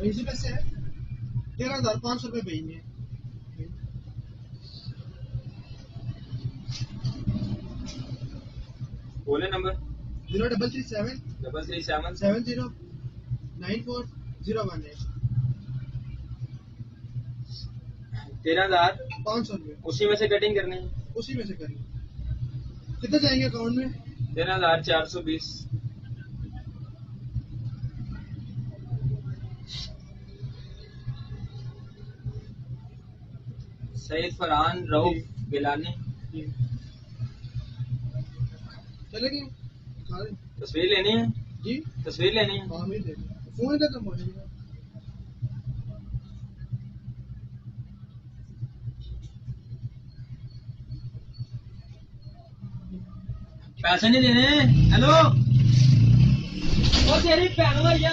इसी में से है 13,500 रुपये भेजने हैं। बोले नंबर 0337 709401 13,500 रुपये उसी में से कटिंग करनी है। उसी में से करेंगे। कितने जाएंगे अकाउंट में? 13,420। सईद फरहान रऊफ गिलानी। चलेगी तस्वीर लेनी है जी, तस्वीर लेनी है। हाँ मिल जाएगी। फोन का कम हो जाएगा। पैसे नहीं देने। हेलो, वो तेरी भैन मर गया।